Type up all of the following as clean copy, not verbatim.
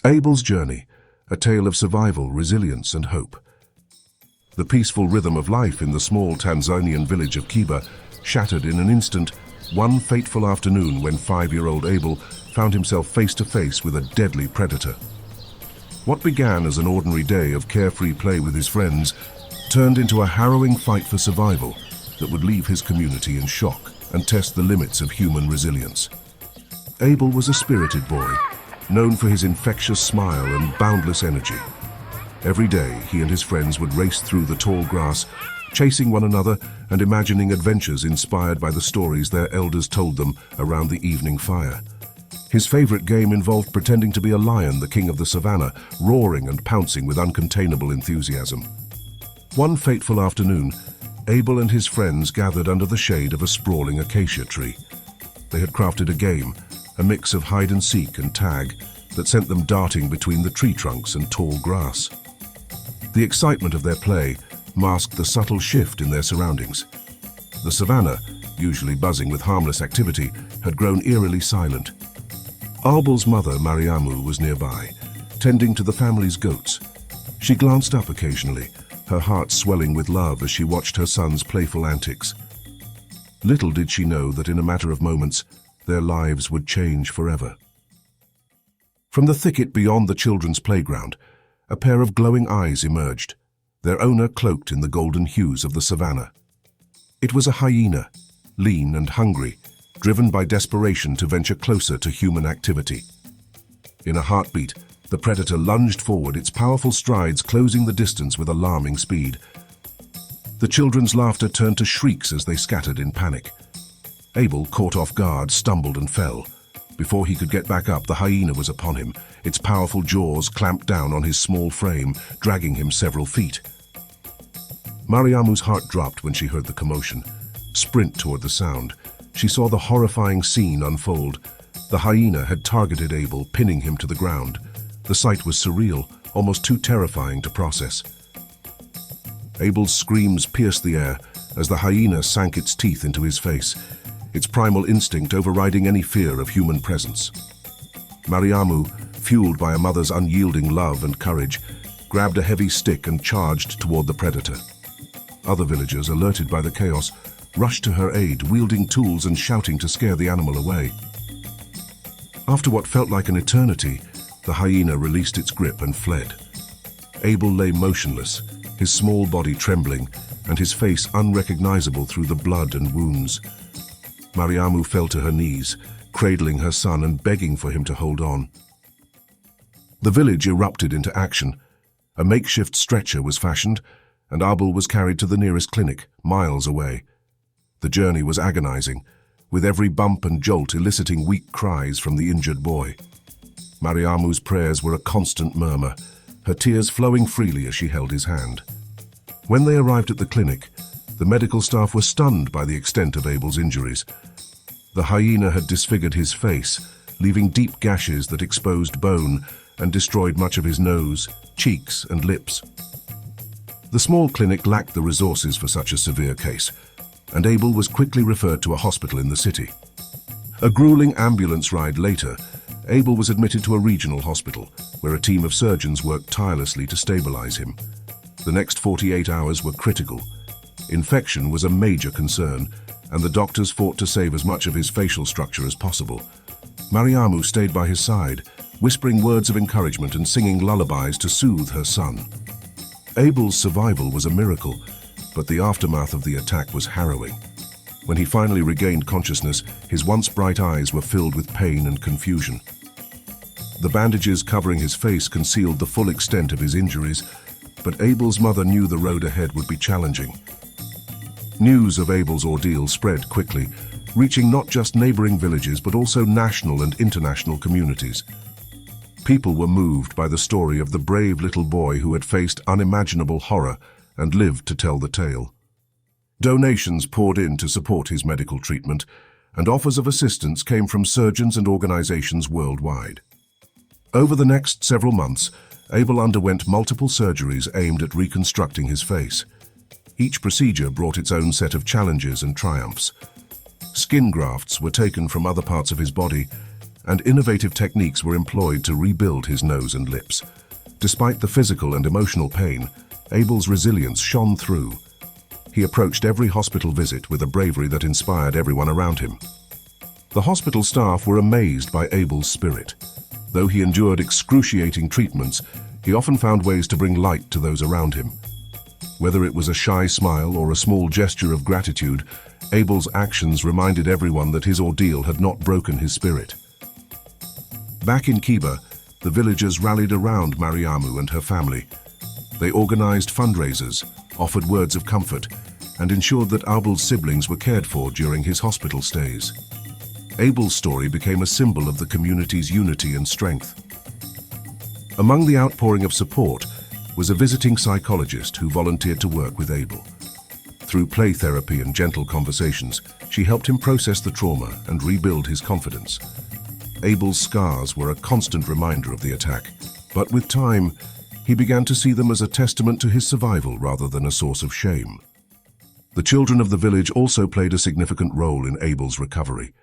Abel's Journey, a tale of survival, resilience, and hope. The peaceful rhythm of life in the small Tanzanian village of Kiba shattered in an instant, one fateful afternoon when 5-year-old Abel found himself face to face with a deadly predator. What began as an ordinary day of carefree play with his friends turned into a harrowing fight for survival that would leave his community in shock and test the limits of human resilience. Abel was a spirited boy, known for his infectious smile and boundless energy. Every day, he and his friends would race through the tall grass, chasing one another and imagining adventures inspired by the stories their elders told them around the evening fire. His favorite game involved pretending to be a lion, the king of the savannah, roaring and pouncing with uncontainable enthusiasm. One fateful afternoon, Abel and his friends gathered under the shade of a sprawling acacia tree. They had crafted a game, a mix of hide-and-seek and tag, that sent them darting between the tree trunks and tall grass. The excitement of their play masked the subtle shift in their surroundings. The savannah, usually buzzing with harmless activity, had grown eerily silent. Abel's mother, Mariamu, was nearby, tending to the family's goats. She glanced up occasionally, her heart swelling with love as she watched her son's playful antics. Little did she know that in a matter of moments, their lives would change forever. From the thicket beyond the children's playground, a pair of glowing eyes emerged, their owner cloaked in the golden hues of the savannah. It was a hyena, lean and hungry, driven by desperation to venture closer to human activity. In a heartbeat, the predator lunged forward, its powerful strides closing the distance with alarming speed. The children's laughter turned to shrieks as they scattered in panic. Abel, caught off guard, stumbled and fell. Before he could get back up, the hyena was upon him, its powerful jaws clamped down on his small frame, dragging him several feet. Mariamu's heart dropped when she heard the commotion. Sprint toward the sound. She saw the horrifying scene unfold. The hyena had targeted Abel, pinning him to the ground. The sight was surreal, almost too terrifying to process. Abel's screams pierced the air as the hyena sank its teeth into his face, its primal instinct overriding any fear of human presence. Mariamu, fueled by a mother's unyielding love and courage, grabbed a heavy stick and charged toward the predator. Other villagers, alerted by the chaos, rushed to her aid, wielding tools and shouting to scare the animal away. After what felt like an eternity, the hyena released its grip and fled. Abel lay motionless, his small body trembling, and his face unrecognizable through the blood and wounds. Mariamu fell to her knees, cradling her son and begging for him to hold on. The village erupted into action. A makeshift stretcher was fashioned, and Abel was carried to the nearest clinic, miles away. The journey was agonizing, with every bump and jolt eliciting weak cries from the injured boy. Mariamu's prayers were a constant murmur, her tears flowing freely as she held his hand. When they arrived at the clinic, the medical staff were stunned by the extent of Abel's injuries. The hyena had disfigured his face, leaving deep gashes that exposed bone and destroyed much of his nose, cheeks, and lips. The small clinic lacked the resources for such a severe case, and Abel was quickly referred to a hospital in the city. A grueling ambulance ride later, Abel was admitted to a regional hospital, where a team of surgeons worked tirelessly to stabilize him. The next 48 hours were critical. Infection was a major concern, and the doctors fought to save as much of his facial structure as possible. Mariamu stayed by his side, whispering words of encouragement and singing lullabies to soothe her son. Abel's survival was a miracle, but the aftermath of the attack was harrowing. When he finally regained consciousness, his once bright eyes were filled with pain and confusion. The bandages covering his face concealed the full extent of his injuries, but Abel's mother knew the road ahead would be challenging. News of Abel's ordeal spread quickly, reaching not just neighboring villages but also national and international communities. People were moved by the story of the brave little boy who had faced unimaginable horror and lived to tell the tale. Donations poured in to support his medical treatment, and offers of assistance came from surgeons and organizations worldwide. Over the next several months, Abel underwent multiple surgeries aimed at reconstructing his face. Each procedure brought its own set of challenges and triumphs. Skin grafts were taken from other parts of his body, and innovative techniques were employed to rebuild his nose and lips. Despite the physical and emotional pain, Abel's resilience shone through. He approached every hospital visit with a bravery that inspired everyone around him. The hospital staff were amazed by Abel's spirit. Though he endured excruciating treatments, he often found ways to bring light to those around him. Whether it was a shy smile or a small gesture of gratitude, Abel's actions reminded everyone that his ordeal had not broken his spirit. Back in Kiba, the villagers rallied around Mariamu and her family. They organized fundraisers, offered words of comfort, and ensured that Abel's siblings were cared for during his hospital stays. Abel's story became a symbol of the community's unity and strength. Among the outpouring of support was a visiting psychologist who volunteered to work with Abel. Through play therapy and gentle conversations, she helped him process the trauma and rebuild his confidence. Abel's scars were a constant reminder of the attack, but with time, he began to see them as a testament to his survival rather than a source of shame. The children of the village also played a significant role in Abel's recovery.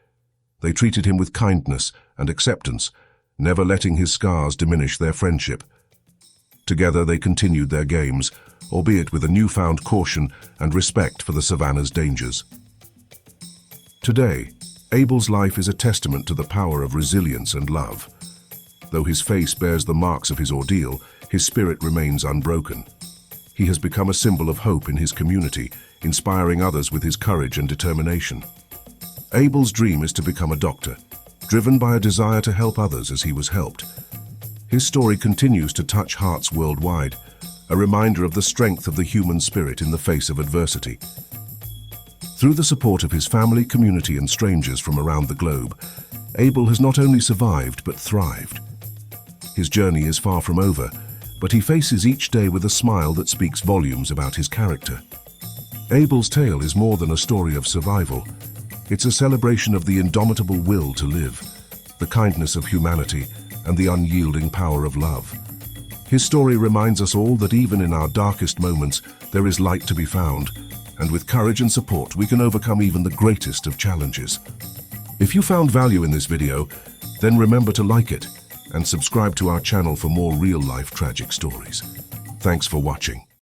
They treated him with kindness and acceptance, never letting his scars diminish their friendship. Together they continued their games, albeit with a newfound caution and respect for the savannah's dangers. Today, Abel's life is a testament to the power of resilience and love. Though his face bears the marks of his ordeal, his spirit remains unbroken. He has become a symbol of hope in his community, inspiring others with his courage and determination. Abel's dream is to become a doctor, driven by a desire to help others as he was helped. His story continues to touch hearts worldwide, a reminder of the strength of the human spirit in the face of adversity. Through the support of his family, community, and strangers from around the globe, Abel has not only survived but thrived. His journey is far from over, but he faces each day with a smile that speaks volumes about his character. Abel's tale is more than a story of survival. It's a celebration of the indomitable will to live, the kindness of humanity, and the unyielding power of love. His story reminds us all that even in our darkest moments, there is light to be found, and with courage and support, we can overcome even the greatest of challenges. If you found value in this video, then remember to like it and subscribe to our channel for more real-life tragic stories. Thanks for watching.